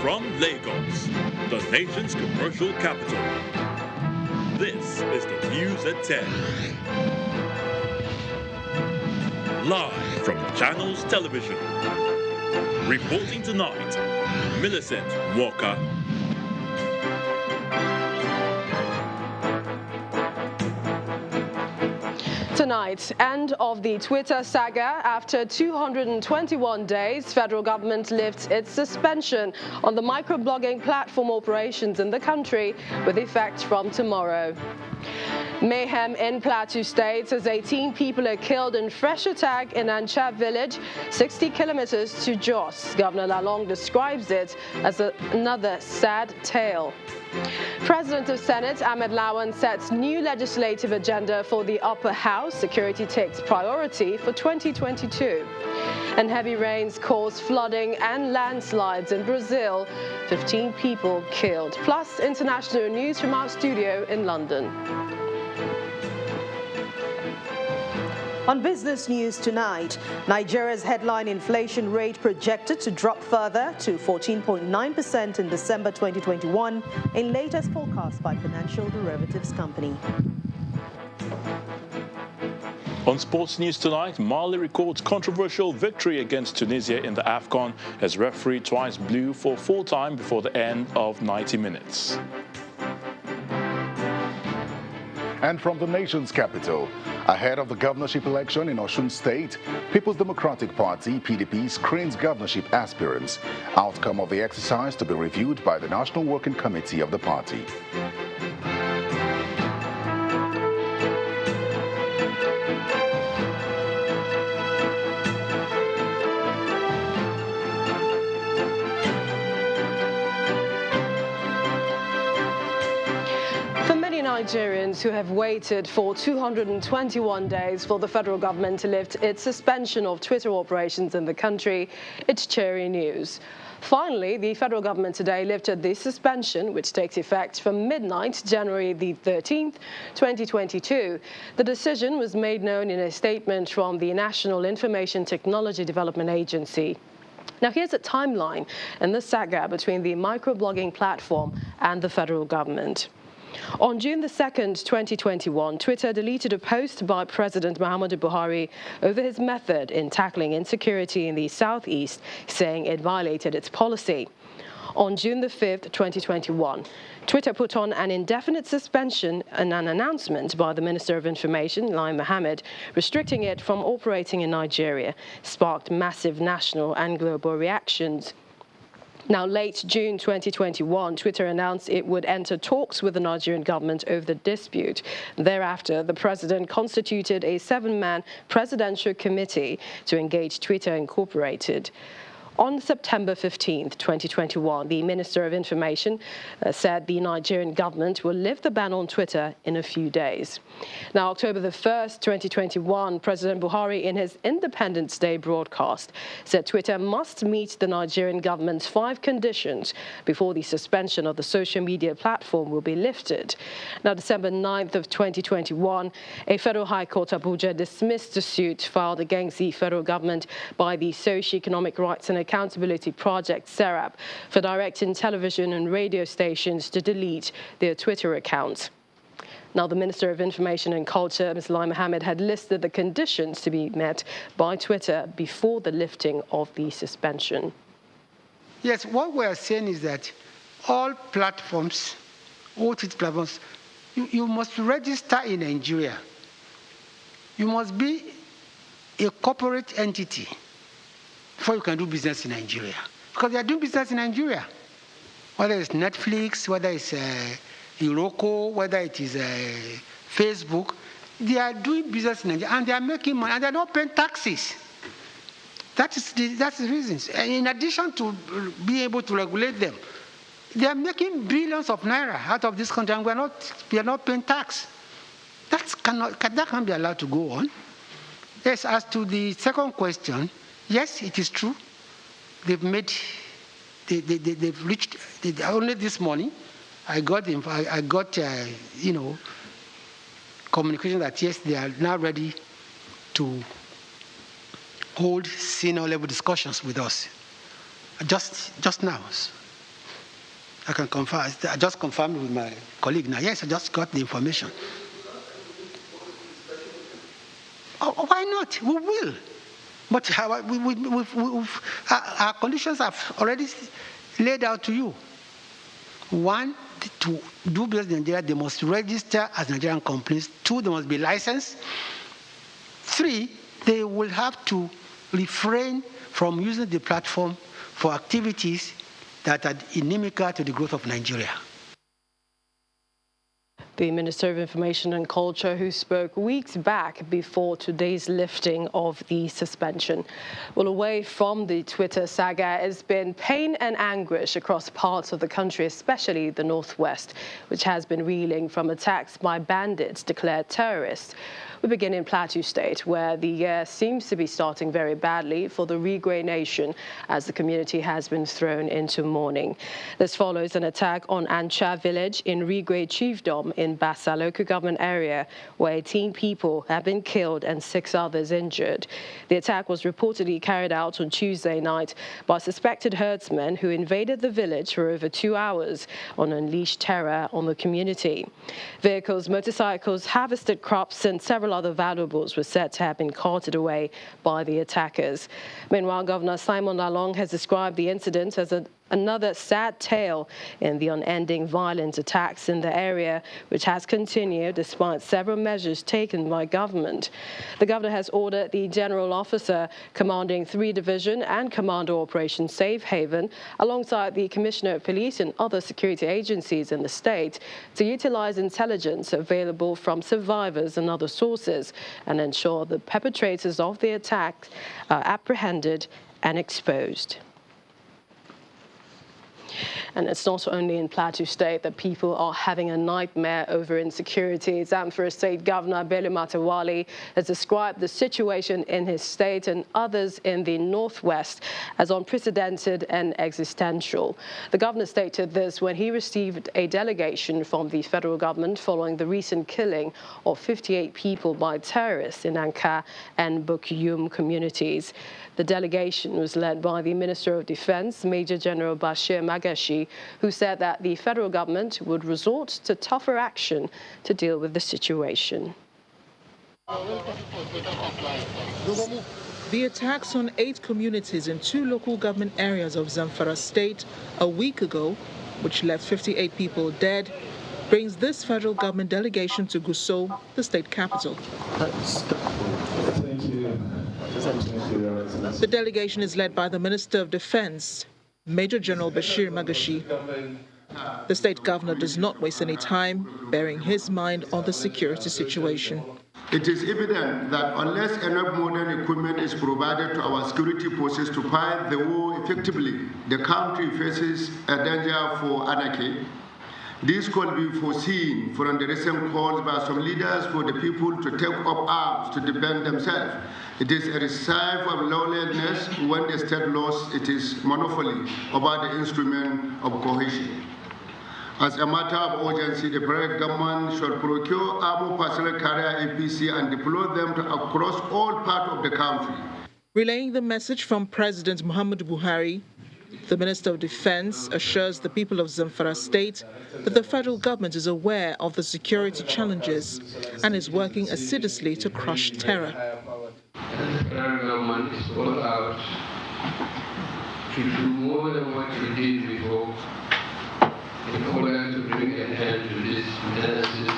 From Lagos, the nation's commercial capital, this is the News at 10. Live from Channels Television. Reporting tonight, Millicent Walker. Tonight, end of the Twitter saga. After 221 days, federal government lifts its suspension on the microblogging platform operations in the country with effect from tomorrow. Mayhem in Plateau State as 18 people are killed in fresh attack in Ancha village, 60 kilometers to Jos. Governor Lalong describes it as another sad tale. President of Senate Ahmed Lawan sets new legislative agenda for the upper house. Security takes priority for 2022. And heavy rains cause flooding and landslides in Brazil. 15 people killed. Plus international news from our studio in London. On business news tonight, Nigeria's headline inflation rate projected to drop further to 14.9% in December 2021 in latest forecast by Financial Derivatives Company. On sports news tonight, Mali records controversial victory against Tunisia in the AFCON as referee twice blew for full time before the end of 90 minutes. And from the nation's capital, ahead of the governorship election in Osun State, People's Democratic Party, PDP, screens governorship aspirants. Outcome of the exercise to be reviewed by the National Working Committee of the party. Nigerians who have waited for 221 days for the federal government to lift its suspension of Twitter operations in the country, it's cheery news. Finally, the federal government today lifted the suspension, which takes effect from midnight, January the 13th, 2022. The decision was made known in a statement from the National Information Technology Development Agency. Now, here's a timeline in the saga between the microblogging platform and the federal government. On June the 2nd, 2021, Twitter deleted a post by President Muhammadu Buhari over his method in tackling insecurity in the southeast, saying it violated its policy. On June the 5th, 2021, Twitter put on an indefinite suspension and an announcement by the Minister of Information, Lai Mohammed, restricting it from operating in Nigeria, sparked massive national and global reactions. Now, late June 2021, Twitter announced it would enter talks with the Nigerian government over the dispute. Thereafter, the president constituted a 7-man presidential committee to engage Twitter Incorporated. On September 15th, 2021, the Minister of Information said the Nigerian government will lift the ban on Twitter in a few days. Now, October the 1st, 2021, President Buhari, in his Independence Day broadcast, said Twitter must meet the Nigerian government's 5 conditions before the suspension of the social media platform will be lifted. Now, December 9th of 2021, a federal high court Abuja dismissed the suit filed against the federal government by the Socio-Economic Rights and Accountability Project, SERAP, for directing television and radio stations to delete their Twitter accounts. Now, the Minister of Information and Culture, Ms. Lai Mohammed, had listed the conditions to be met by Twitter before the lifting of the suspension. Yes, what we are saying is that all platforms, OTT platforms, you must register in Nigeria. You must be a corporate entity before you can do business in Nigeria. Because they are doing business in Nigeria. Whether it's Netflix, whether it's Iroko, whether it is Facebook, they are doing business in Nigeria and they are making money and they are not paying taxes. That's the reasons. And in addition to being able to regulate them, they are making billions of naira out of this country and we are not paying tax. That can't be allowed to go on. Yes, as to the second question, yes, it is true. They've reached. Only this morning, I got communication that yes, they are now ready to hold senior level discussions with us. Just now. I can confirm. I just confirmed with my colleague now. Yes, I just got the information. Oh, why not? We will. But our conditions have already laid out to you. One, to do business in Nigeria, they must register as Nigerian companies. Two, they must be licensed. Three, they will have to refrain from using the platform for activities that are inimical to the growth of Nigeria. The Minister of Information and Culture, who spoke weeks back before today's lifting of the suspension. Well, away from the Twitter saga, it's been pain and anguish across parts of the country, especially the Northwest, which has been reeling from attacks by bandits declared terrorists. We begin in Plateau State, where the year seems to be starting very badly for the Rigwe Nation, as the community has been thrown into mourning. This follows an attack on Ancha village in Rigwe Chiefdom in Bassa local government area, where 18 people have been killed and 6 others injured. The attack was reportedly carried out on Tuesday night by suspected herdsmen who invaded the village for over 2 hours and unleashed terror on the community. Vehicles, motorcycles, harvested crops and several other valuables were said to have been carted away by the attackers. Meanwhile, Governor Simon Lalong has described the incident as another sad tale in the unending violent attacks in the area, which has continued despite several measures taken by government. The governor has ordered the general officer commanding 3 Division and Commando Operation Safe Haven, alongside the Commissioner of Police and other security agencies in the state, to utilize intelligence available from survivors and other sources and ensure the perpetrators of the attack are apprehended and exposed. And it's not only in Plateau State that people are having a nightmare over insecurity. Zamfara State Governor Bello Matawali has described the situation in his state and others in the Northwest as unprecedented and existential. The governor stated this when he received a delegation from the federal government following the recent killing of 58 people by terrorists in Anka and Bukuyum communities. The delegation was led by the Minister of Defense, Major General Bashir Magashi, who said that the federal government would resort to tougher action to deal with the situation. The attacks on 8 communities in 2 local government areas of Zamfara State a week ago, which left 58 people dead, brings this federal government delegation to Gusau, the state capital. The delegation is led by the Minister of Defense, Major General Bashir Magashi. The state governor does not waste any time bearing his mind on the security situation. It is evident that unless enough modern equipment is provided to our security forces to fight the war effectively, the country faces a danger for anarchy. This could be foreseen from the recent calls by some leaders for the people to take up arms to defend themselves. It is a recipe of lawlessness when the state lost its monopoly over the instrument of cohesion. As a matter of urgency, the federal government should procure armed personnel carrier APC and deploy them across all parts of the country. Relaying the message from President Muhammadu Buhari, the Minister of Defense assures the people of Zamfara State that the federal government is aware of the security challenges and is working assiduously to crush terror. And the federal government is all out to do more than what we did before in order to bring an end to this menaces.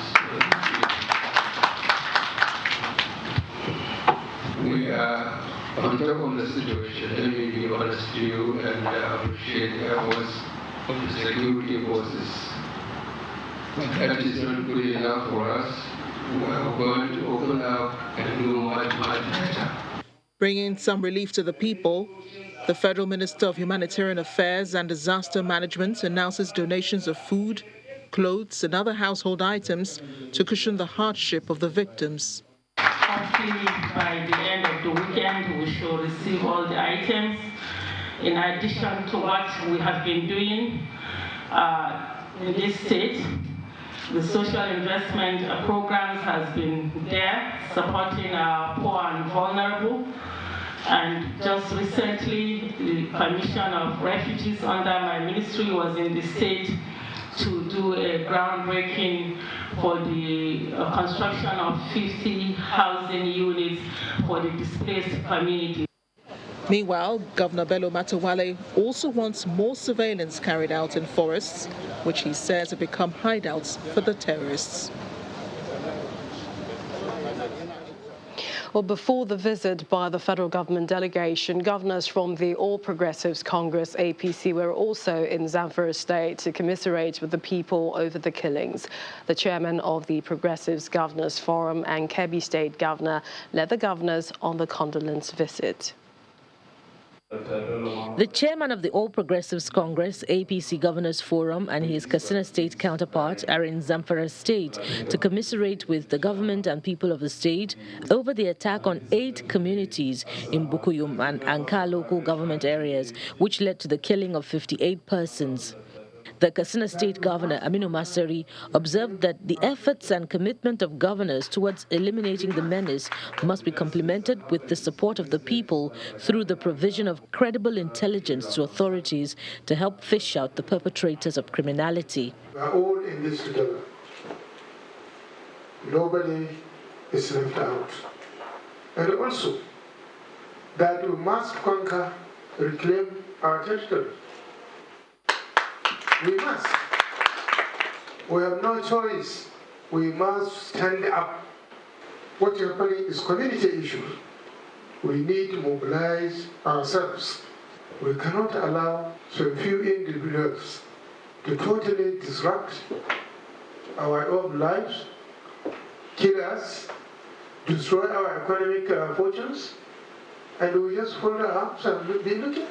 We are on top of the situation. Let me be honest to you and appreciate the efforts of the security forces. But that is not good enough for us. We are going to open up and do much, much better. Bringing some relief to the people, the Federal Minister of Humanitarian Affairs and Disaster Management announces donations of food, clothes, and other household items to cushion the hardship of the victims. Hopefully, by the end of the weekend, we shall receive all the items. In addition to what we have been doing in this state, the social investment programs has been there, supporting our poor and vulnerable. And just recently, the Commission of Refugees under my ministry was in the state to do a groundbreaking for the construction of 50 housing units for the displaced community. Meanwhile, Governor Bello Matawalle also wants more surveillance carried out in forests, which he says have become hideouts for the terrorists. Well, before the visit by the federal government delegation, governors from the All Progressives Congress, APC, were also in Zamfara State to commiserate with the people over the killings. The chairman of the Progressives Governors Forum and Kebbi State governor led the governors on the condolence visit. The chairman of the All Progressives Congress, APC Governors Forum, and his Katsina State counterpart are in Zamfara State to commiserate with the government and people of the state over the attack on 8 communities in Bukuyum and Anka local government areas, which led to the killing of 58 persons. The Katsina State Governor, Aminu Masari, observed that the efforts and commitment of governors towards eliminating the menace must be complemented with the support of the people through the provision of credible intelligence to authorities to help fish out the perpetrators of criminality. We are all in this together. Nobody is left out. And also that we must conquer, reclaim our territory. We must. We have no choice. We must stand up. What is happening is community issues. We need to mobilize ourselves. We cannot allow so few individuals to totally disrupt our own lives, kill us, destroy our economic fortunes, and we just fold our arms and be looking.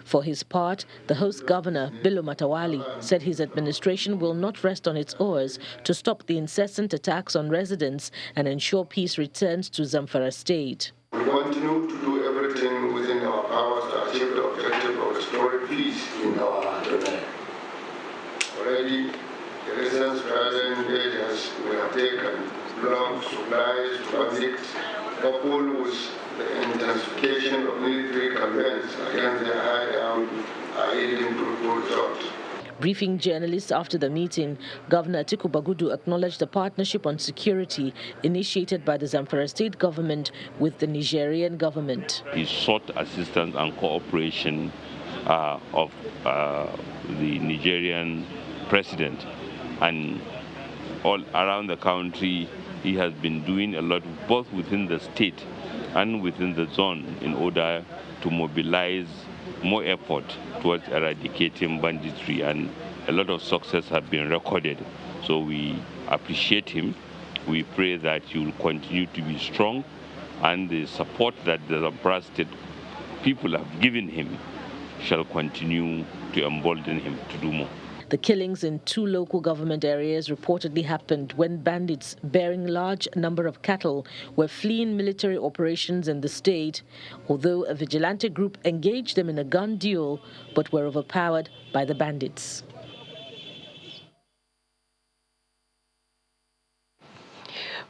For his part, the host governor, Bello Matawalle, said his administration will not rest on its oars to stop the incessant attacks on residents and ensure peace returns to Zamfara State. We continue to do everything within our powers to achieve the objective of restoring peace in our domain. Already, the recent present measures we have taken belong supplies to public, coupled with the intensification of military campaigns against the hideout are yielding good results. Briefing journalists after the meeting, Governor Atiku Bagudu acknowledged the partnership on security initiated by the Zamfara State government with the Nigerian government. He sought assistance and cooperation of the Nigerian president, and all around the country he has been doing a lot, both within the state and within the zone, in order to mobilize more effort towards eradicating banditry, and a lot of success have been recorded. So we appreciate him. We pray that he will continue to be strong, and the support that the Zamfara State people have given him shall continue to embolden him to do more. The killings in 2 local government areas reportedly happened when bandits bearing large number of cattle were fleeing military operations in the state, although a vigilante group engaged them in a gun duel but were overpowered by the bandits.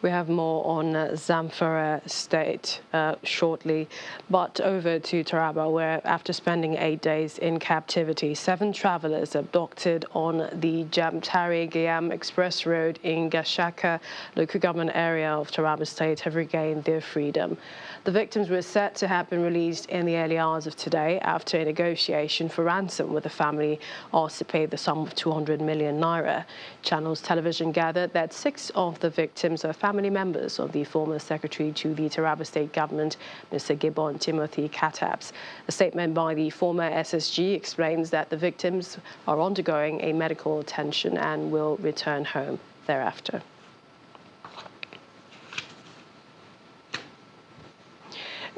We have more on Zamfara State shortly, but over to Taraba, where after spending 8 days in captivity, 7 travelers abducted on the Jamtari-Gayam Express Road in Gashaka, local government area of Taraba State, have regained their freedom. The victims were set to have been released in the early hours of today after a negotiation for ransom, with the family asked to pay the sum of 200 million naira. Channels Television gathered that 6 of the victims are family members of the former secretary to the Taraba State government, Mr. Gibbon Timothy Kataps. A statement by the former SSG explains that the victims are undergoing a medical attention and will return home thereafter.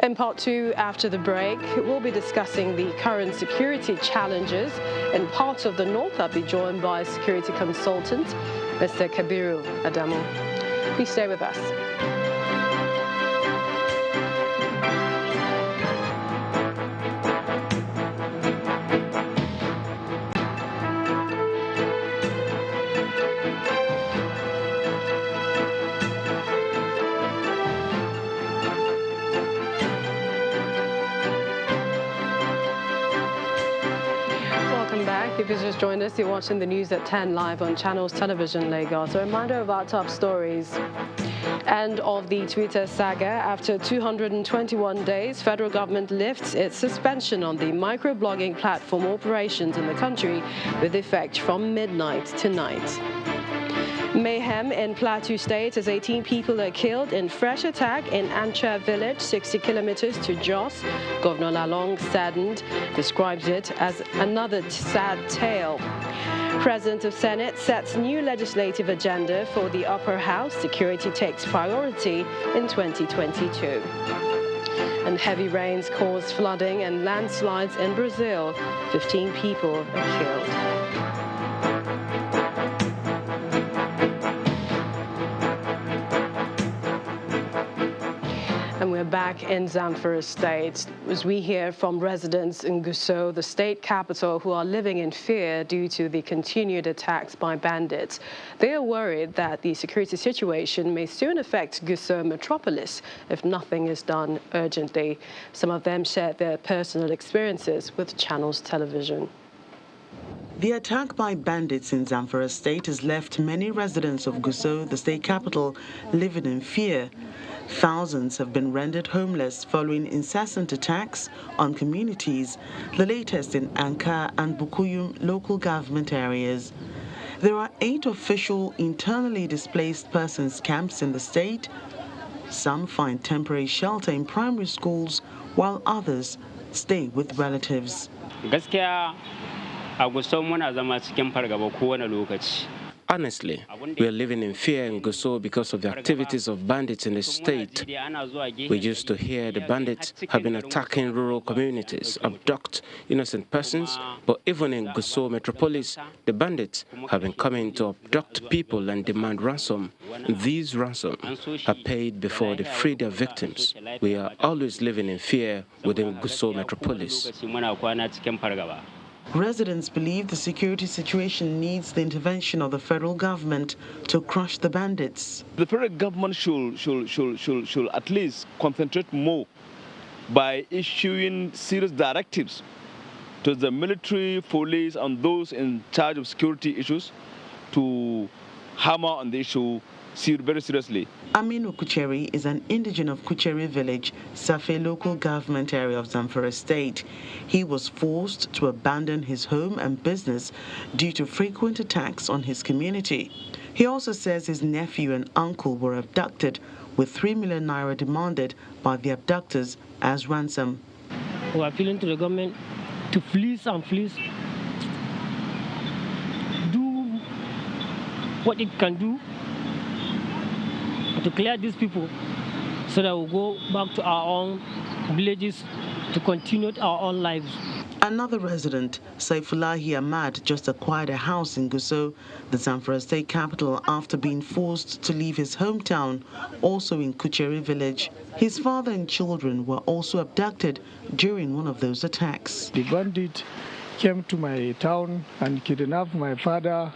In part 2, after the break, we'll be discussing the current security challenges in parts of the north. I'll be joined by security consultant, Mr. Kabiru Adamo. Please stay with us. welcome back. If you just joined us, you're watching the news at 10 live on Channels Television Lagos. A reminder of our top stories. End of the Twitter saga. After 221 days, federal government lifts its suspension on the microblogging platform operations in the country with effect from midnight tonight. Mayhem in Plateau State as 18 people are killed in fresh attack in Ancha village, 60 kilometers to Jos. Governor Lalong, saddened, describes it as another sad tale. President of Senate sets new legislative agenda for the upper house. Security takes priority in 2022. And heavy rains caused flooding and landslides in Brazil. 15 people are killed. And we're back in Zamfara State as we hear from residents in Gusau, the state capital, who are living in fear due to the continued attacks by bandits. They are worried that the security situation may soon affect Gusau metropolis if nothing is done urgently. Some of them shared their personal experiences with Channels Television. The attack by bandits in Zamfara State has left many residents of Gusau, the state capital, living in fear. Thousands have been rendered homeless following incessant attacks on communities, the latest in Anka and Bukuyum local government areas. There are 8 official internally displaced persons camps in the state. Some find temporary shelter in primary schools, while others stay with relatives. Honestly, we are living in fear in Gusau because of the activities of bandits in the state. We used to hear the bandits have been attacking rural communities, abduct innocent persons, but even in Gusau metropolis, the bandits have been coming to abduct people and demand ransom. These ransoms are paid before they free their victims. We are always living in fear within Gusau metropolis. Residents believe the security situation needs the intervention of the federal government to crush the bandits. The federal government should at least concentrate more by issuing serious directives to the military, police, and those in charge of security issues to hammer on the issue very seriously. Aminu Kucheri is an indigene of Kucheri village, Safe local government area of Zamfara State. He was forced to abandon his home and business due to frequent attacks on his community. He also says his nephew and uncle were abducted, with 3 million naira demanded by the abductors as ransom. We are appealing to the government to please do what it can do to clear these people so that we'll go back to our own villages to continue our own lives. Another resident, Saifullahi Ahmad, just acquired a house in Gusau, the Zamfara State capital, after being forced to leave his hometown, also in Kucheri village. His father and children were also abducted during one of those attacks. The bandit came to my town and kidnapped my father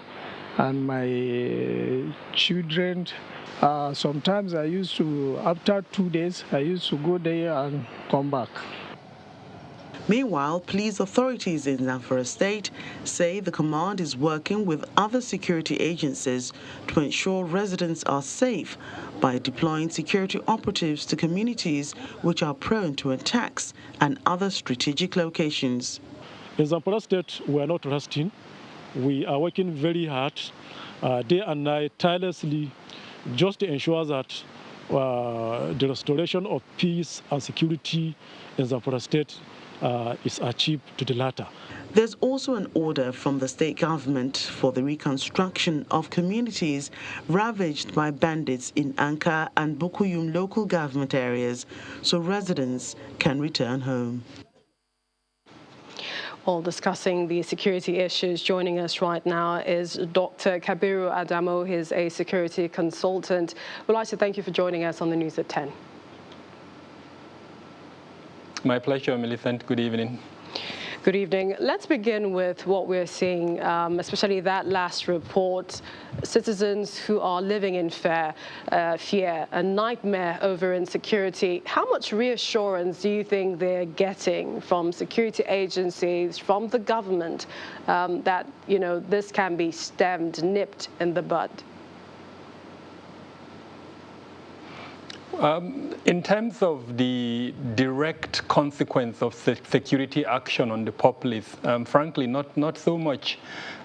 and my children. Sometimes I used to, after 2 days, I used to go there and come back. Meanwhile, police authorities in Zamfara State say the command is working with other security agencies to ensure residents are safe by deploying security operatives to communities which are prone to attacks and other strategic locations. In Zamfara State, we are not resting. We are working very hard, day and night, tirelessly, just to ensure that the restoration of peace and security in Zamfara State is achieved to the latter. There's also an order from the state government for the reconstruction of communities ravaged by bandits in Anka and Bukuyum local government areas so residents can return home. All discussing the security issues. Joining us right now is Dr. Kabiru Adamo. He's a security consultant. We'd like to thank you for joining us on the News at 10. My pleasure, Millicent. Good evening. Good evening. Let's begin with what we're seeing, especially that last report. Citizens who are living in fear, a nightmare over insecurity. How much reassurance do you think they're getting from security agencies, from the government, that, this can be stemmed, nipped in the bud? In terms of the direct consequence of security action on the populace, frankly, not so much.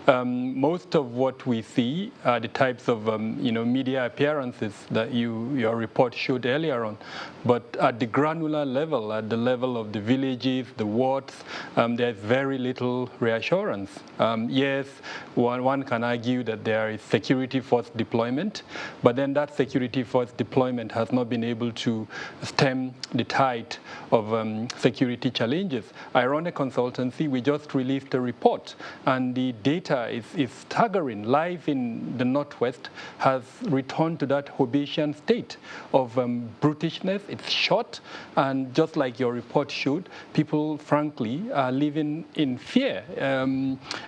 Most of what we see are the types of media appearances that your report showed earlier on. But at the granular level, at the level of the villages, the wards, there's very little reassurance. Yes, one can argue that there is security force deployment, but then that security force deployment has not been able to stem the tide of security challenges. I run a consultancy. We just released a report, and the data is staggering. Life in the Northwest has returned to that Hobbesian state of brutishness. It's short, and just like your report showed, people, frankly, are living in fear.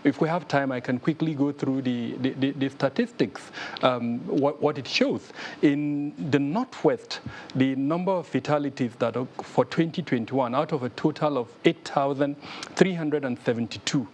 If we have time, I can quickly go through the statistics, what it shows. In the Northwest, the number of fatalities that are for 2021, out of a total of 8,372,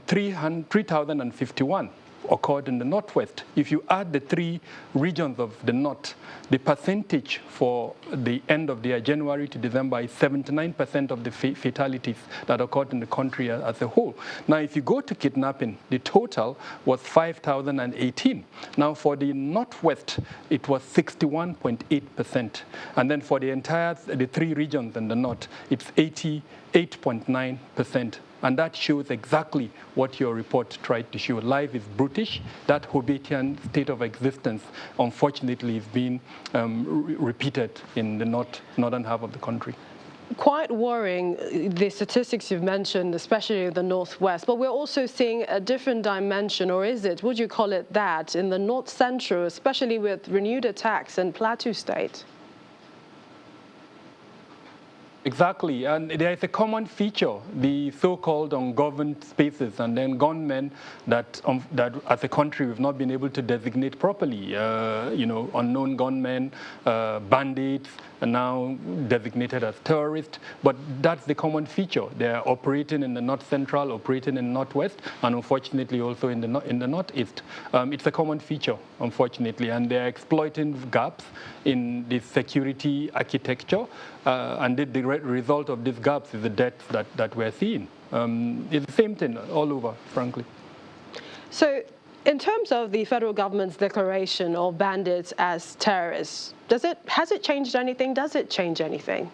3,051 occurred in the Northwest. If you add the three regions of the North, the percentage for the end of the year, January to December, is 79% of the fatalities that occurred in the country as a whole. Now, if you go to kidnapping, the total was 5,018. Now, for the Northwest, it was 61.8%. And then for the three regions in the North, it's 88.9%. And that shows exactly what your report tried to show. Life is brutish. That Hobbesian state of existence, unfortunately, is being repeated in the northern half of the country. Quite worrying, the statistics you've mentioned, especially in the Northwest. But we're also seeing a different dimension, or would you call it that, in the North Central, especially with renewed attacks in Plateau State? Exactly, and there is a common feature, the so-called ungoverned spaces, and then gunmen that as a country we've not been able to designate properly. Unknown gunmen, bandits, are now designated as terrorists, but that's the common feature. They're operating in the North Central, operating in the Northwest, and unfortunately also in the Northeast. It's a common feature, unfortunately, and they're exploiting gaps in the security architecture, and the result of these gaps is the deaths that we're seeing. It's the same thing all over, frankly. So, in terms of the federal government's declaration of bandits as terrorists, has it changed anything? Does it change anything?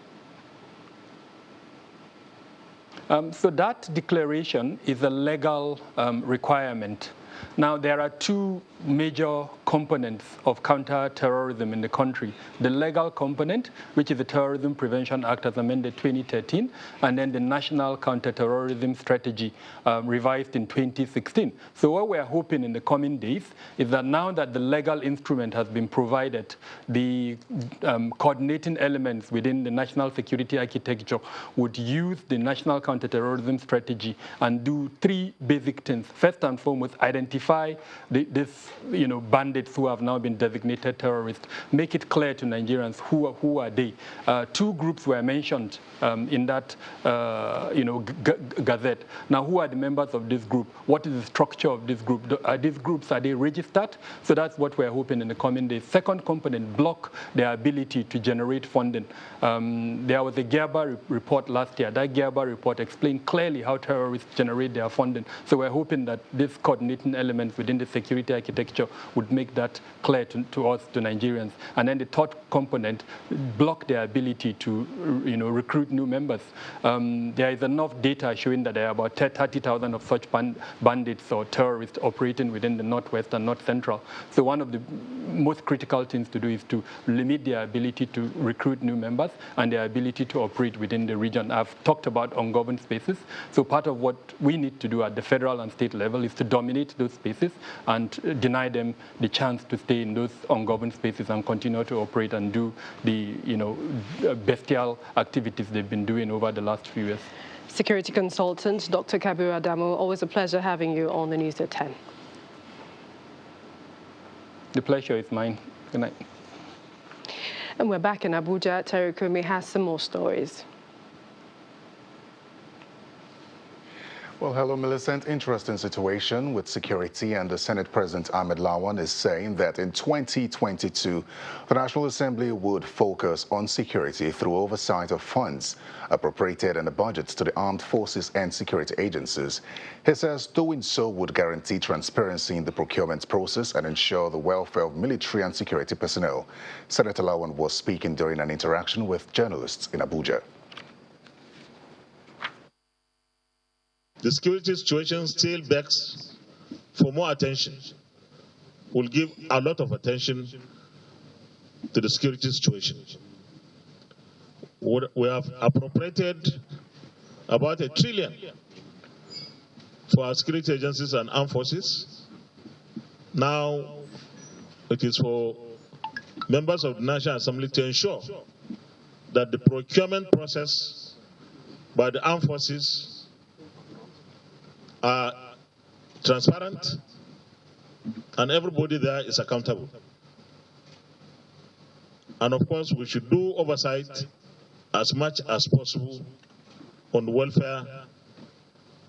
So that declaration is a legal requirement. Now, there are two major components of counter-terrorism in the country. The legal component, which is the Terrorism Prevention Act as amended 2013, and then the National Counter-Terrorism Strategy revised in 2016. So what we're hoping in the coming days is that now that the legal instrument has been provided, the coordinating elements within the national security architecture would use the National Counter-Terrorism Strategy and do three basic things. First and foremost, identify this bandits who have now been designated terrorists, make it clear to Nigerians who are they. Two groups were mentioned in that gazette. Now, who are the members of this group? What is the structure of this group? Are these groups, are they registered? So that's what we're hoping in the coming days. Second component, block their ability to generate funding. There was a Gerber report last year. That Gerber report explained clearly how terrorists generate their funding. So we're hoping that these coordinating elements within the security architecture would make that clear to us, to Nigerians. And then the third component, block their ability to recruit new members. There is enough data showing that there are about 30,000 of such bandits or terrorists operating within the Northwest and North Central. So one of the most critical things to do is to limit their ability to recruit new members and their ability to operate within the region. I've talked about ungoverned spaces. So part of what we need to do at the federal and state level is to dominate those spaces and deny them the chance chance to stay in those ungoverned spaces and continue to operate and do the, bestial activities they've been doing over the last few years. Security consultant Dr. Kabiru Adamo, always a pleasure having you on the News at 10. The pleasure is mine. Good night. And we're back in Abuja. Terry Kumi has some more stories. Well, hello, Millicent. Interesting situation with security, and the Senate President Ahmed Lawan is saying that in 2022, the National Assembly would focus on security through oversight of funds appropriated in the budgets to the armed forces and security agencies. He says doing so would guarantee transparency in the procurement process and ensure the welfare of military and security personnel. Senator Lawan was speaking during an interaction with journalists in Abuja. The security situation still begs for more attention. We'll give a lot of attention to the security situation. We have appropriated about $1 trillion for our security agencies and armed forces. Now it is for members of the National Assembly to ensure that the procurement process by the armed forces are transparent and everybody there is accountable. And of course, we should do oversight as much as possible on the welfare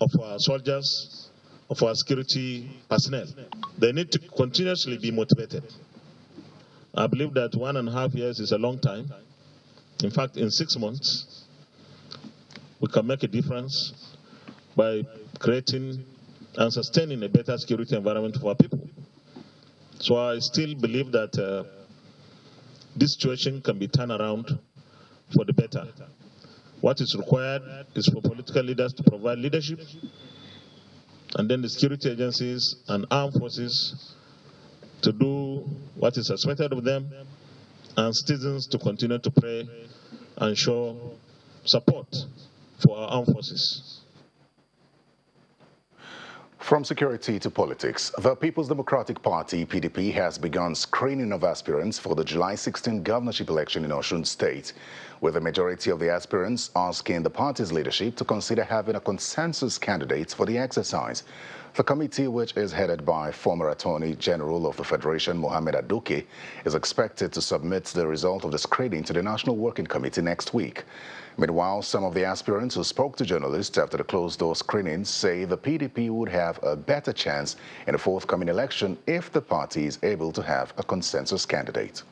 of our soldiers, of our security personnel. They need to continuously be motivated. I believe that 1.5 years is a long time. In fact, in 6 months, we can make a difference by creating and sustaining a better security environment for our people. So I still believe that this situation can be turned around for the better. What is required is for political leaders to provide leadership, and then the security agencies and armed forces to do what is expected of them, and citizens to continue to pray and show support for our armed forces. From security to politics, the People's Democratic Party, PDP, has begun screening of aspirants for the July 16 governorship election in Osun State, with the majority of the aspirants asking the party's leadership to consider having a consensus candidate for the exercise. The committee, which is headed by former Attorney General of the Federation, Mohammed Aduke, is expected to submit the result of the screening to the National Working Committee next week. Meanwhile, some of the aspirants who spoke to journalists after the closed-door screening say the PDP would have a better chance in the forthcoming election if the party is able to have a consensus candidate.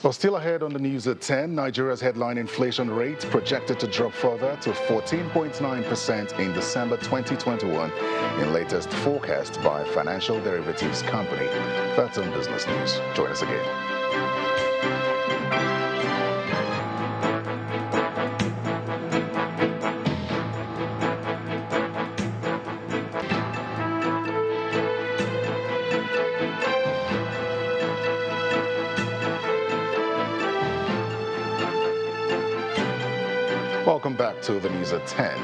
Well, still ahead on the News at 10, Nigeria's headline inflation rate projected to drop further to 14.9% in December 2021 in latest forecast by financial derivatives company. That's on Business News. Join us again. Welcome back to the News at 10.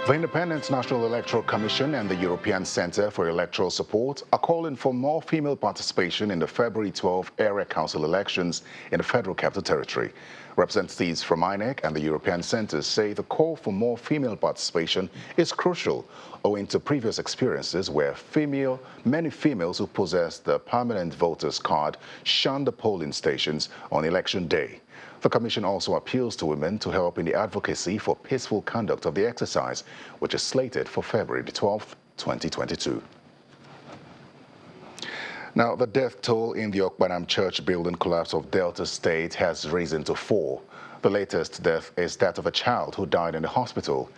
The Independent National Electoral Commission and the European Centre for Electoral Support are calling for more female participation in the February 12 area council elections in the Federal Capital Territory. Representatives from INEC and the European Centre say the call for more female participation is crucial, owing to previous experiences where many females who possess the permanent voters card shun the polling stations on election day. The Commission also appeals to women to help in the advocacy for peaceful conduct of the exercise, which is slated for February the 12th, 2022. Now, the death toll in the Okpanam church building collapse of Delta State has risen to 4. The latest death is that of a child who died in the hospital,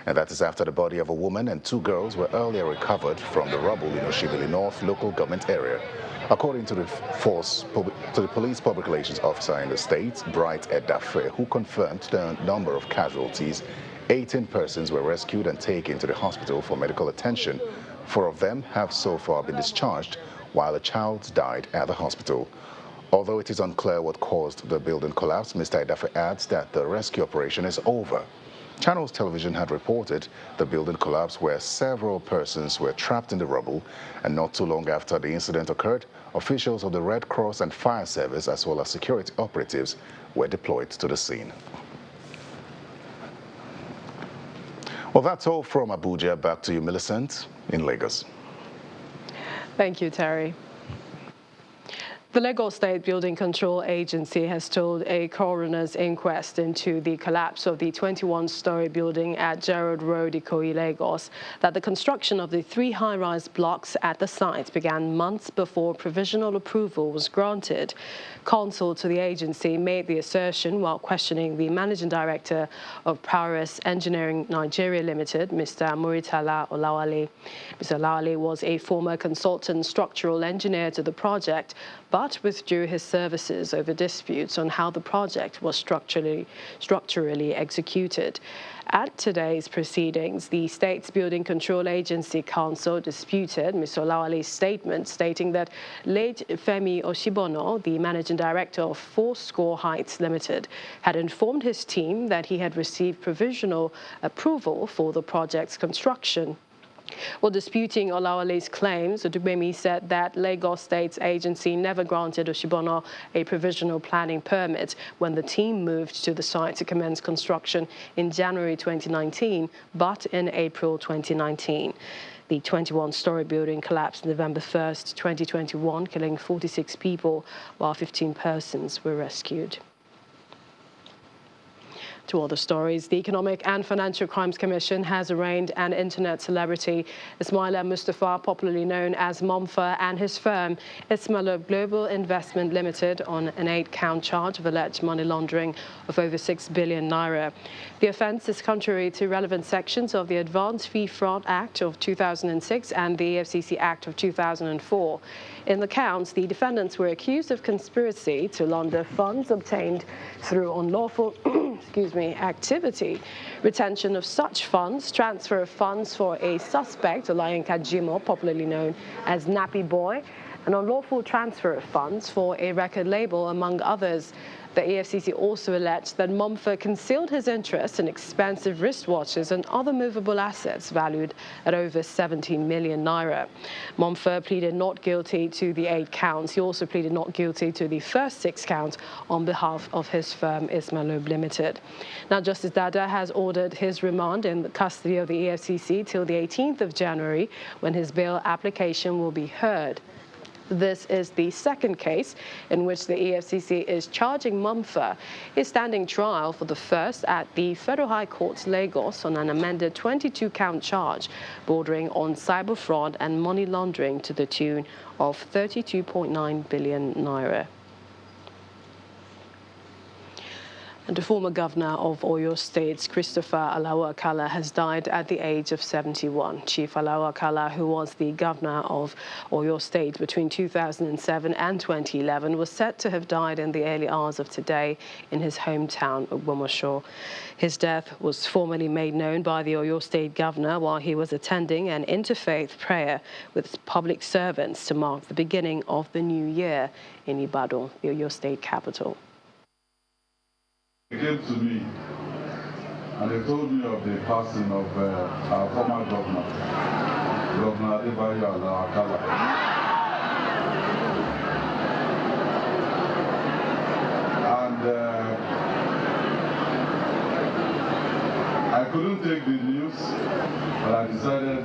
and that is after the body of a woman and 2 girls were earlier recovered from the rubble in Oshibili North local government area. According to the police public relations officer in the state, Bright Edafe, who confirmed the number of casualties, 18 persons were rescued and taken to the hospital for medical attention. 4 of them have so far been discharged, while a child died at the hospital. Although it is unclear what caused the building collapse, Mr. Edafe adds that the rescue operation is over. Channels Television had reported the building collapsed where several persons were trapped in the rubble, and not too long after the incident occurred, officials of the Red Cross and Fire Service as well as security operatives were deployed to the scene. Well, that's all from Abuja. Back to you, Millicent, in Lagos. Thank you, Terry. The Lagos State Building Control Agency has told a coroner's inquest into the collapse of the 21-story building at Gerald Road, Ikoyi, Lagos, that the construction of the 3 high-rise blocks at the site began months before provisional approval was granted. Counsel to the agency made the assertion while questioning the managing director of Prowess Engineering Nigeria Limited, Mr. Muritala Olawale. Mr. Olawale was a former consultant structural engineer to the project, but withdrew his services over disputes on how the project was structurally executed. At today's proceedings, the State's Building Control Agency Council disputed Mr. Olawale's statement, stating that late Femi Oshibono, the managing director of Fourscore Heights Limited, had informed his team that he had received provisional approval for the project's construction. While disputing Olawale's claims, Odubemi said that Lagos State's agency never granted Oshibono a provisional planning permit when the team moved to the site to commence construction in January 2019, but in April 2019. The 21-story building collapsed November 1st, 2021, killing 46 people, while 15 persons were rescued. To other stories, the Economic and Financial Crimes Commission has arraigned an internet celebrity, Ismaila Mustafa, popularly known as Momfa, and his firm, Ismaila Global Investment Limited, on an 8-count charge of alleged money laundering of over 6 billion naira. The offence is contrary to relevant sections of the Advanced Fee Fraud Act of 2006 and the EFCC Act of 2004. In the counts, the defendants were accused of conspiracy to launder funds obtained through unlawful activity, retention of such funds, transfer of funds for a suspect, Olayinka Jimo, popularly known as Nappy Boy, an unlawful transfer of funds for a record label, among others. The EFCC also alleged that Momfa concealed his interest in expensive wristwatches and other movable assets valued at over 17 million naira. Momfa pleaded not guilty to the 8 counts. He also pleaded not guilty to the first 6 counts on behalf of his firm, Ismaila Limited. Now, Justice Dada has ordered his remand in the custody of the EFCC till the 18th of January, when his bail application will be heard. This is the second case in which the EFCC is charging Momfa. He's standing trial for the first at the Federal High Court, Lagos, on an amended 22-count charge bordering on cyber fraud and money laundering to the tune of 32.9 billion naira. And the former governor of Oyo State, Christopher Alawo Akala, has died at the age of 71. Chief Alawo Akala, who was the governor of Oyo State between 2007 and 2011, was said to have died in the early hours of today in his hometown, Ogbomoso. His death was formally made known by the Oyo State governor while he was attending an interfaith prayer with public servants to mark the beginning of the new year in Ibadan, the Oyo State capital. They came to me and they told me of the passing of our former governor, Governor Kabiru Adamo. And I couldn't take the news, but I decided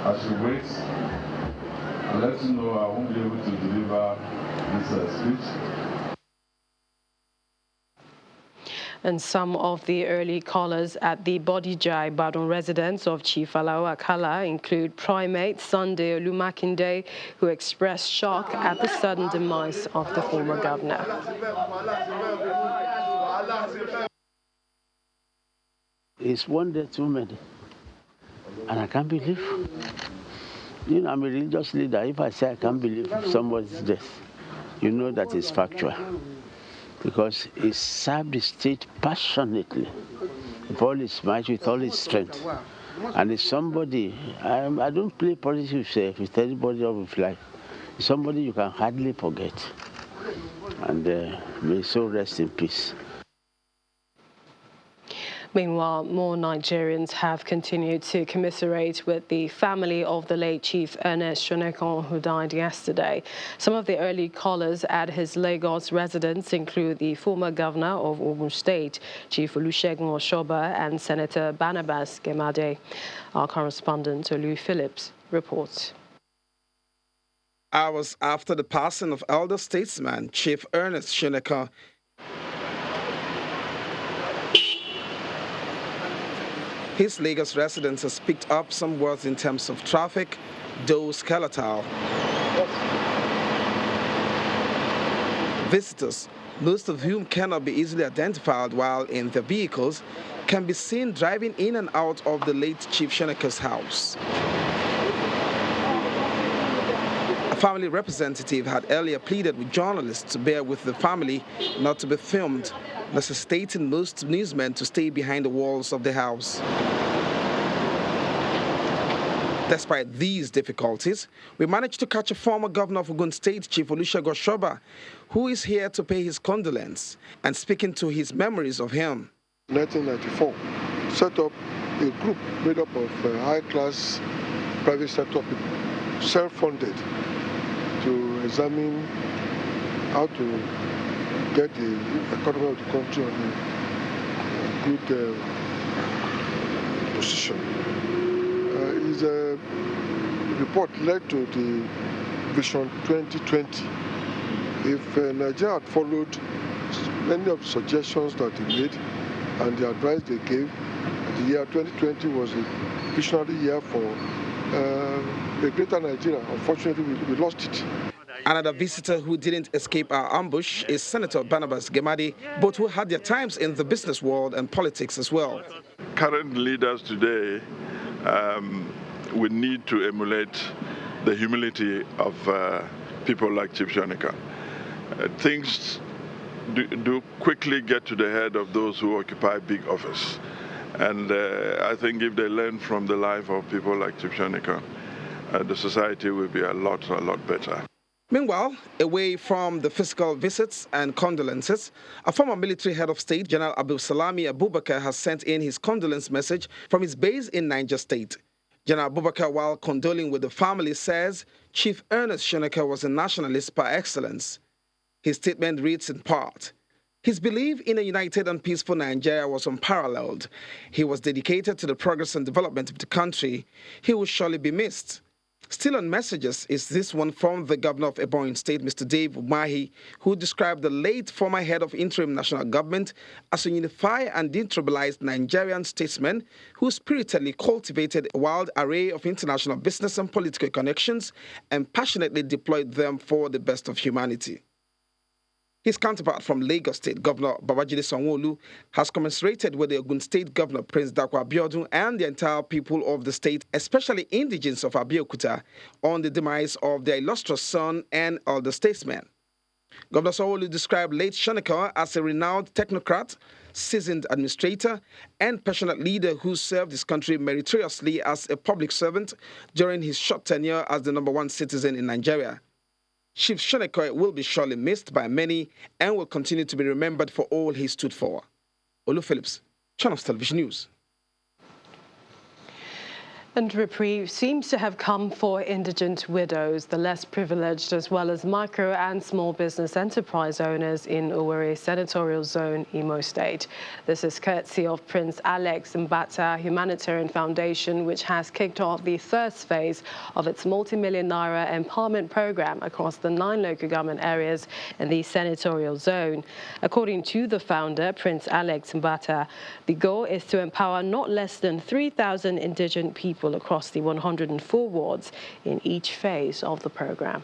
I should wait and let you know I won't be able to deliver this speech. And some of the early callers at the Bodija Ibadan residence of Chief Alawo Akala include Primate Sunday Olumakinde, who expressed shock at the sudden demise of the former governor. It's one day too many, and I can't believe. You know, I'm a religious leader. If I say I can't believe somebody's death, you know that it's factual. Because he served the state passionately, with all his might, with all his strength. And it's somebody, I don't play politics with anybody of life. It's somebody you can hardly forget. And may so rest in peace. Meanwhile, more Nigerians have continued to commiserate with the family of the late Chief Ernest Shonekan, who died yesterday. Some of the early callers at his Lagos residence include the former governor of Osun State, Chief Olusegun Oshoba, and Senator Barnabas Gemade. Our correspondent, Olu Phillips, reports. Hours after the passing of elder statesman Chief Ernest Shonekan, his Lagos residence has picked up some words in terms of traffic, though skeletal. Visitors, most of whom cannot be easily identified while in their vehicles, can be seen driving in and out of the late Chief Shonekan's house. A family representative had earlier pleaded with journalists to bear with the family not to be filmed, necessitating most newsmen to stay behind the walls of the house. Despite these difficulties, we managed to catch a former governor of Osun State, Chief Olusegun Oshoba, who is here to pay his condolence and speaking to his memories of him. 1994, set up a group made up of high-class private sector people, self-funded, to examine how to get the economy of the country on a good position. His report led to the Vision 2020. If Nigeria had followed many of the suggestions that he made and the advice they gave, the year 2020 was a visionary year for a greater Nigeria. Unfortunately, we lost it. Another visitor who didn't escape our ambush is Senator Barnabas Gemade, both who had their times in the business world and politics as well. Current leaders today, we need to emulate the humility of people like Chief Shonekan. Things do quickly get to the head of those who occupy big office. And I think if they learn from the life of people like Chief Shonekan, the society will be a lot better. Meanwhile, away from the physical visits and condolences, a former military head of state, General Abdulsalami Abubakar, has sent in his condolence message from his base in Niger State. General Abubakar, while condoling with the family, says Chief Ernest Shonekan was a nationalist par excellence. His statement reads in part, his belief in a united and peaceful Nigeria was unparalleled. He was dedicated to the progress and development of the country. He will surely be missed. Still on messages is this one from the governor of Ebonyi State, Mr. Dave Umahi, who described the late former head of interim national government as a unified and detribalized Nigerian statesman who spiritedly cultivated a wild array of international business and political connections and passionately deployed them for the best of humanity. His counterpart from Lagos State, Governor Babajide Sanwo-Olu, has commiserated with the Ogun State Governor, Prince Dapo Abiodun, and the entire people of the state, especially indigents of Abeokuta, on the demise of their illustrious son and elder statesman. Governor Sanwo-Olu described late Shonekan as a renowned technocrat, seasoned administrator, and passionate leader who served his country meritoriously as a public servant during his short tenure as the #1 citizen in Nigeria. Chief Shonekan will be surely missed by many and will continue to be remembered for all he stood for. Olu Phillips, Channels Television News. And reprieve seems to have come for indigent widows, the less privileged, as well as micro and small business enterprise owners in Owerri Senatorial Zone, Imo State. This is courtesy of Prince Alex Mbata Humanitarian Foundation, which has kicked off the first phase of its multi-million naira empowerment program across the 9 local government areas in the Senatorial Zone. According to the founder, Prince Alex Mbata, the goal is to empower not less than 3,000 indigent people across the 104 wards in each phase of the program.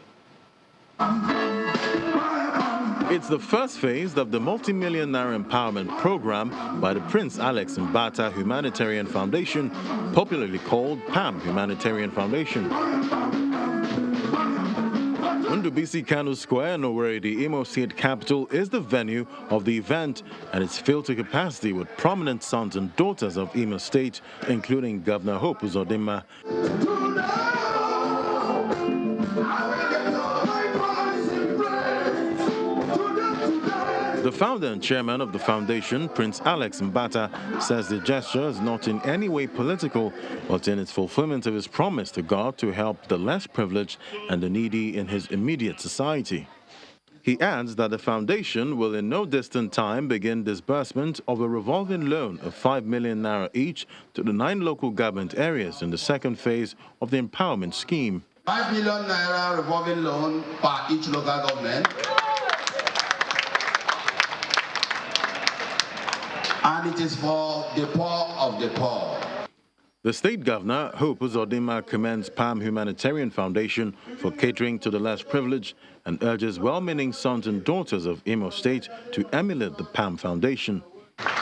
It's the first phase of the multi-million naira empowerment program by the Prince Alex Mbata Humanitarian Foundation, popularly called PAM Humanitarian Foundation. Ndubisi Kanu Square in Owerri, the Imo State capital, is the venue of the event, and it's filled to capacity with prominent sons and daughters of Imo State, including Governor Hope Uzodimma. The founder and chairman of the foundation, Prince Alex Mbata, says the gesture is not in any way political, but in its fulfillment of his promise to God to help the less privileged and the needy in his immediate society. He adds that the foundation will in no distant time begin disbursement of a revolving loan of 5 million naira each to the 9 local government areas in the second phase of the empowerment scheme. 5 million naira revolving loan per each local government. And it is for the poor of the poor. The state governor, Hope Uzodinma, commends Palm Humanitarian Foundation for catering to the less privileged and urges well-meaning sons and daughters of Imo State to emulate the Palm Foundation.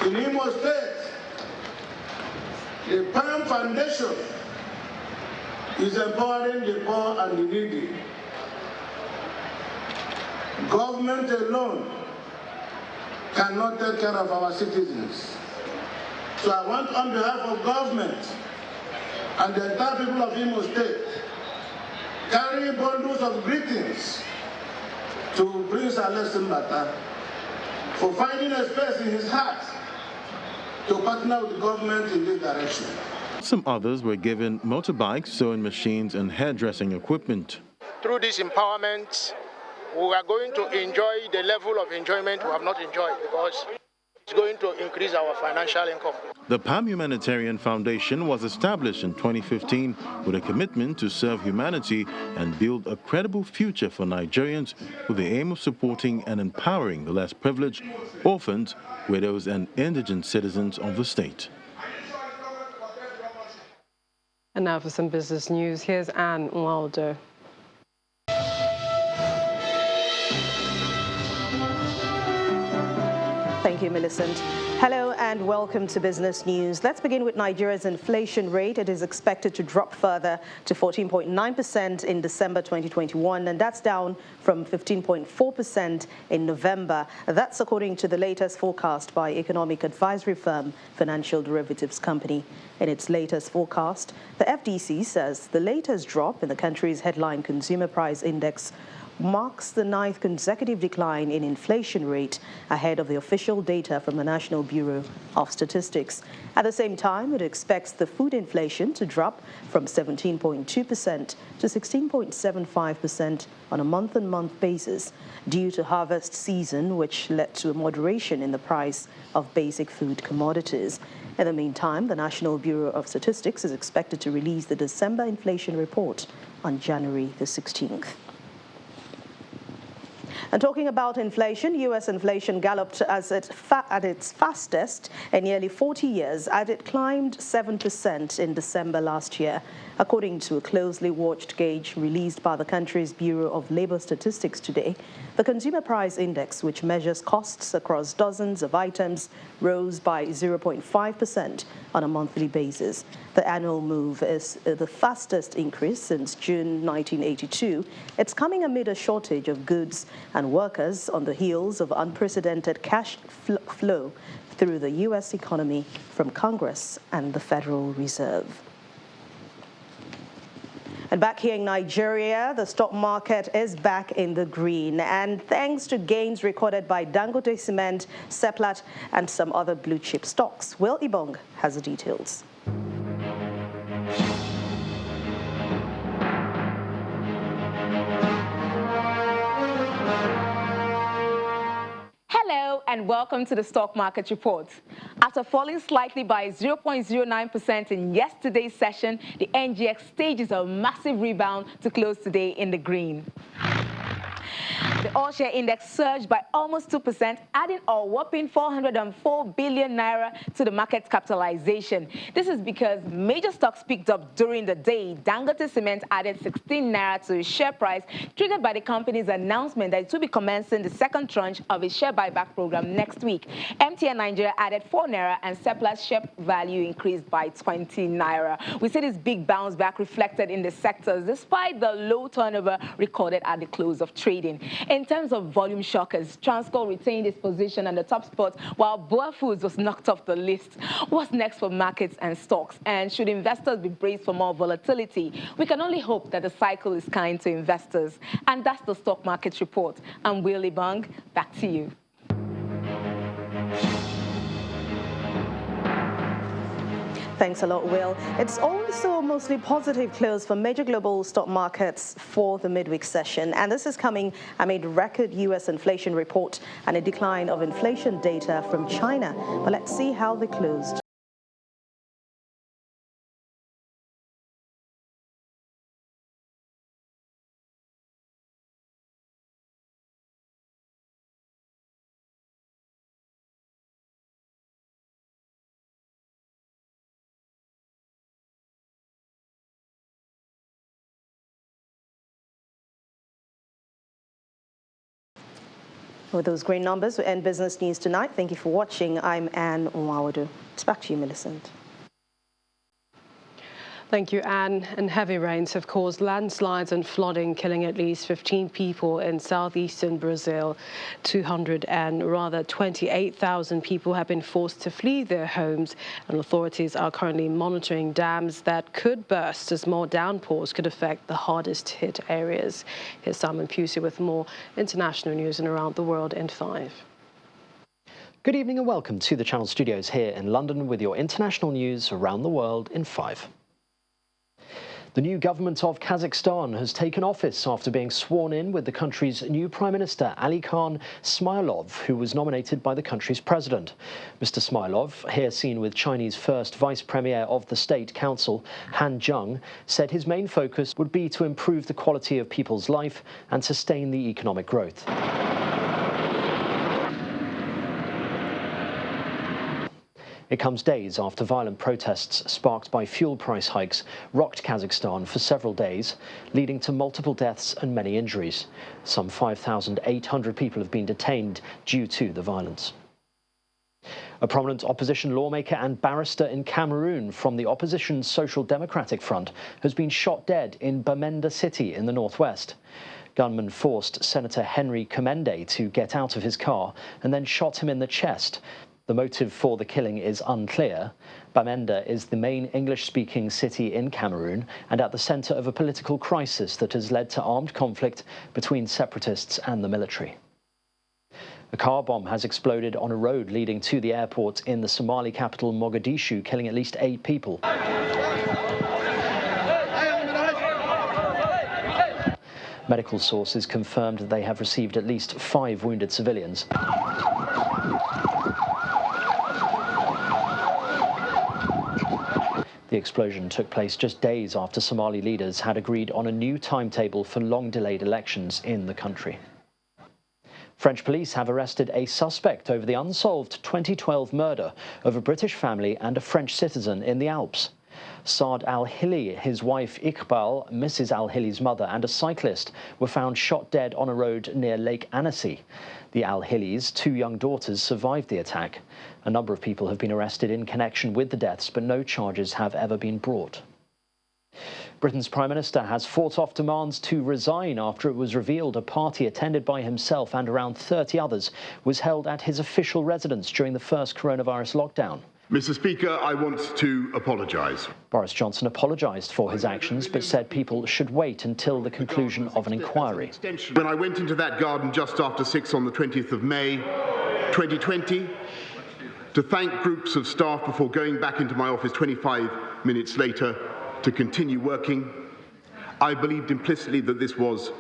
In Imo State, the Palm Foundation is empowering the poor and the needy. Government alone cannot take care of our citizens. So I want, on behalf of government and the entire people of Imo State, carry bundles of greetings to Prince Alex Mbata for finding a space in his heart to partner with the government in this direction. Some others were given motorbikes, sewing machines, and hairdressing equipment. Through this empowerment, we are going to enjoy the level of enjoyment we have not enjoyed because it's going to increase our financial income. The Palm Humanitarian Foundation was established in 2015 with a commitment to serve humanity and build a credible future for Nigerians with the aim of supporting and empowering the less privileged, orphans, widows, and indigent citizens of the state. And now for some business news, here's Anne Waldo. Thank you, Millicent. Hello and welcome to Business News. Let's begin with Nigeria's inflation rate. It is expected to drop further to 14.9% in December 2021, and that's down from 15.4% in November. That's according to the latest forecast by economic advisory firm Financial Derivatives Company. In its latest forecast, the FDC says the latest drop in the country's headline consumer price index marks the 9th consecutive decline in inflation rate ahead of the official data from the National Bureau of Statistics. At the same time, it expects the food inflation to drop from 17.2% to 16.75% on a month-on-month basis due to harvest season, which led to a moderation in the price of basic food commodities. In the meantime, the National Bureau of Statistics is expected to release the December inflation report on January the 16th. And talking about inflation, U.S. inflation galloped at its fastest in nearly 40 years as it climbed 7% in December last year, according to a closely watched gauge released by the country's Bureau of Labor Statistics today. The Consumer Price Index, which measures costs across dozens of items, rose by 0.5% on a monthly basis. The annual move is the fastest increase since June 1982. It's coming amid a shortage of goods and workers on the heels of unprecedented cash flow through the U.S. economy from Congress and the Federal Reserve. And back here in Nigeria, the stock market is back in the green. And thanks to gains recorded by Dangote Cement, Seplat, and some other blue chip stocks. Will Ibong has the details. Hello and welcome to the Stock Market Report. After falling slightly by 0.09% in yesterday's session, the NGX stages a massive rebound to close today in the green. The all-share index surged by almost 2%, adding a whopping 404 billion naira to the market's capitalization. This is because major stocks picked up during the day. Dangote Cement added 16 naira to its share price, triggered by the company's announcement that it will be commencing the second tranche of its share buyback program next week. MTN Nigeria added 4 naira, and Seplat's share value increased by 20 naira. We see this big bounce back reflected in the sectors, despite the low turnover recorded at the close of trading. In terms of volume shockers, Transcorp retained its position on the top spot, while Boa Foods was knocked off the list. What's next for markets and stocks? And should investors be braced for more volatility? We can only hope that the cycle is kind to investors. And that's the Stock Market Report. I'm Willie Bung. Back to you. Thanks a lot, Will. It's also mostly positive close for major global stock markets for the midweek session. And this is coming amid record U.S. inflation report and a decline of inflation data from China. But let's see how they closed. With those great numbers, we end business news tonight. Thank you for watching. I'm Anne Nwawadu. It's back to you, Millicent. Thank you, Anne. And heavy rains have caused landslides and flooding, killing at least 15 people in southeastern Brazil. 28,000 people have been forced to flee their homes, and authorities are currently monitoring dams that could burst as more downpours could affect the hardest hit areas. Here's Simon Pusey with more international news and around the world in 5. Good evening and welcome to the Channel Studios here in London with your international news around the world in 5. The new government of Kazakhstan has taken office after being sworn in with the country's new Prime Minister, Alikhon Smylov, who was nominated by the country's president. Mr. Smylov, here seen with Chinese first Vice Premier of the State Council, Han Zheng, said his main focus would be to improve the quality of people's life and sustain the economic growth. It comes days after violent protests sparked by fuel price hikes rocked Kazakhstan for several days, leading to multiple deaths and many injuries. Some 5,800 people have been detained due to the violence. A prominent opposition lawmaker and barrister in Cameroon from the opposition's Social Democratic Front has been shot dead in Bamenda city in the northwest. Gunmen forced Senator Henry Komende to get out of his car and then shot him in the chest. The motive for the killing is unclear. Bamenda is the main English-speaking city in Cameroon and at the centre of a political crisis that has led to armed conflict between separatists and the military. A car bomb has exploded on a road leading to the airport in the Somali capital Mogadishu, killing at least 8 people. Medical sources confirmed that they have received at least 5 wounded civilians. The explosion took place just days after Somali leaders had agreed on a new timetable for long-delayed elections in the country. French police have arrested a suspect over the unsolved 2012 murder of a British family and a French citizen in the Alps. Saad al-Hili, his wife Iqbal, Mrs. al-Hili's mother, and a cyclist were found shot dead on a road near Lake Annecy. The al-Hilis' 2 young daughters survived the attack. A number of people have been arrested in connection with the deaths, but no charges have ever been brought. Britain's Prime Minister has fought off demands to resign after it was revealed a party attended by himself and around 30 others was held at his official residence during the first coronavirus lockdown. Mr. Speaker, I want to apologise. Boris Johnson apologised for his actions, but said people should wait until the conclusion of an inquiry. When I went into that garden just after 6 on the 20th of May, 2020, to thank groups of staff before going back into my office 25 minutes later to continue working, I believed implicitly that this was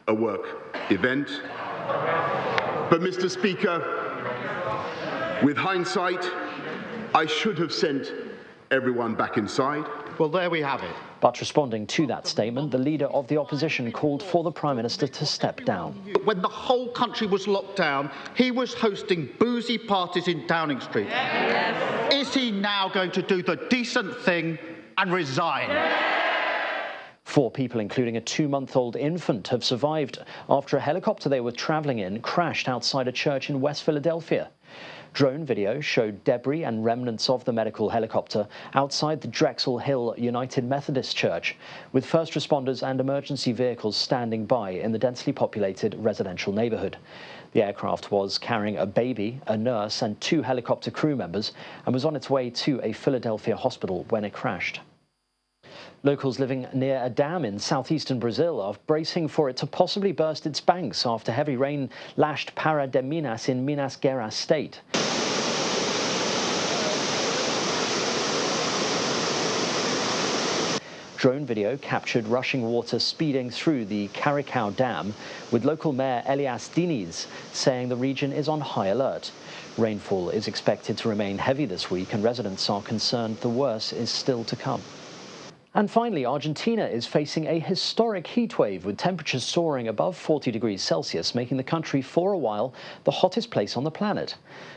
a work event. But, Mr. Speaker, with hindsight, I should have sent everyone back inside. Well, there we have it. But responding to that statement, the leader of the opposition called for the Prime Minister to step down. When the whole country was locked down, he was hosting boozy parties in Downing Street. Yes. Is he now going to do the decent thing and resign? 4 people, including a 2-month-old infant, have survived after a helicopter they were travelling in crashed outside a church in West Philadelphia. Drone video showed debris and remnants of the medical helicopter outside the Drexel Hill United Methodist Church, with first responders and emergency vehicles standing by in the densely populated residential neighbourhood. The aircraft was carrying a baby, a nurse and 2 helicopter crew members and was on its way to a Philadelphia hospital when it crashed. Locals living near a dam in southeastern Brazil are bracing for it to possibly burst its banks after heavy rain lashed Pará de Minas in Minas Gerais state. Drone video captured rushing water speeding through the Karikau Dam, with local Mayor Elias Diniz saying the region is on high alert. Rainfall is expected to remain heavy this week, and residents are concerned the worst is still to come. And finally, Argentina is facing a historic heatwave, with temperatures soaring above 40 degrees Celsius, making the country for a while the hottest place on the planet.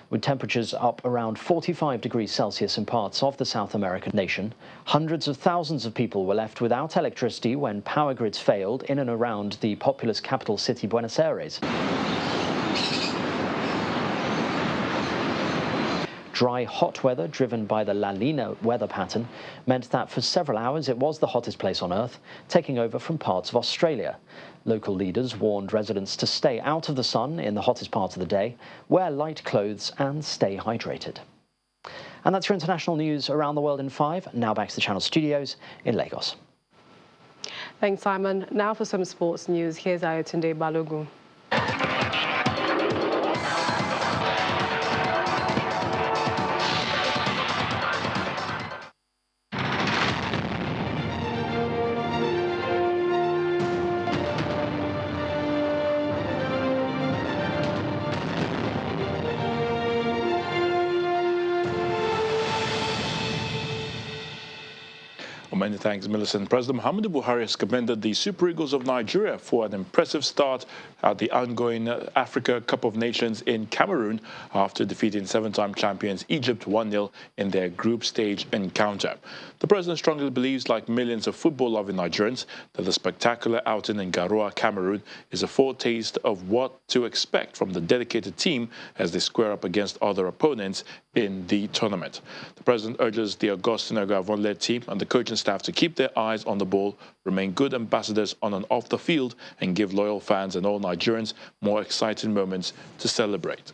With temperatures up around 45 degrees Celsius in parts of the South American nation, hundreds of thousands of people were left without electricity when power grids failed in and around the populous capital city, Buenos Aires. Dry, hot weather, driven by the La Nina weather pattern, meant that for several hours it was the hottest place on Earth, taking over from parts of Australia. Local leaders warned residents to stay out of the sun in the hottest part of the day, wear light clothes and stay hydrated. And that's your international news around the world in 5. Now back to the Channel studios in Lagos. Thanks, Simon. Now for some sports news, here's Ayotunde Balogun. Many thanks, Millicent. President Muhammadu Buhari has commended the Super Eagles of Nigeria for an impressive start at the ongoing Africa Cup of Nations in Cameroon after defeating 7-time champions Egypt 1-0 in their group stage encounter. The president strongly believes, like millions of football-loving Nigerians, that the spectacular outing in Garoua, Cameroon, is a foretaste of what to expect from the dedicated team as they square up against other opponents in the tournament. The president urges the Augustine Agavon-led team and the coaching staff to keep their eyes on the ball, remain good ambassadors on and off the field, and give loyal fans and all Nigerians more exciting moments to celebrate.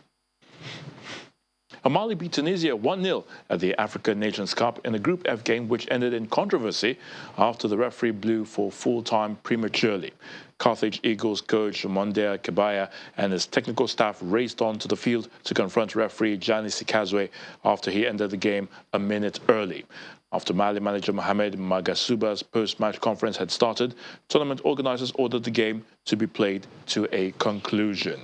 Mali beat Tunisia 1-0 at the African Nations Cup in a Group F game which ended in controversy after the referee blew for full time prematurely. Carthage Eagles coach Monday Kebaya and his technical staff raced onto the field to confront referee Gianni Sikazwe after he ended the game a minute early. After Mali manager Mohamed Magasuba's post-match conference had started, tournament organizers ordered the game to be played to a conclusion.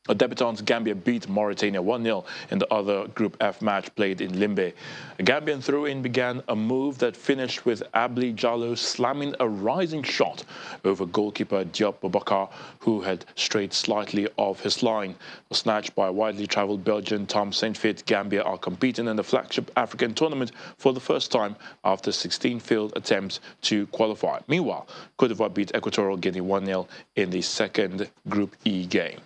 Debutants Gambia beat Mauritania 1-0 in the other Group F match played in Limbe. A Gambian throw-in began a move that finished with Abli Jallo slamming a rising shot over goalkeeper Diop Boubacar, who had strayed slightly off his line. A snatch by widely travelled Belgian Tom Saintfiet, Gambia are competing in the flagship African tournament for the first time after 16 failed attempts to qualify. Meanwhile, Cote d'Ivoire beat Equatorial Guinea 1-0 in the second Group E game.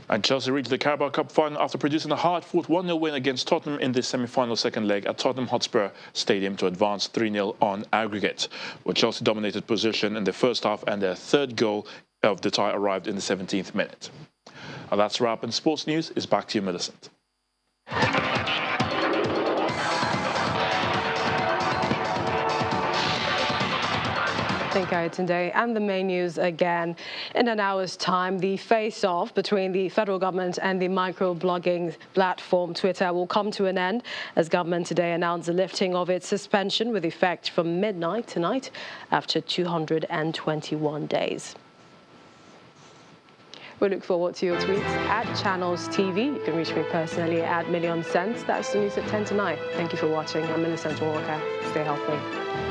And Chelsea reached the Carabao Cup final after producing a hard-fought 1-0 win against Tottenham in the semi-final second leg at Tottenham Hotspur Stadium to advance 3-0 on aggregate. Well, Chelsea dominated possession in the first half, and their third goal of the tie arrived in the 17th minute. And that's a wrap in sports news. It's back to you, Millicent. Thank you, Ayotunde. And the main news again. In an hour's time, the face-off between the federal government and the micro-blogging platform Twitter will come to an end as government today announced the lifting of its suspension with effect from midnight tonight after 221 days. We look forward to your tweets at Channels TV. You can reach me personally at Million Cents. That's the news at 10 tonight. Thank you for watching. I'm Millicent Walker. Stay healthy.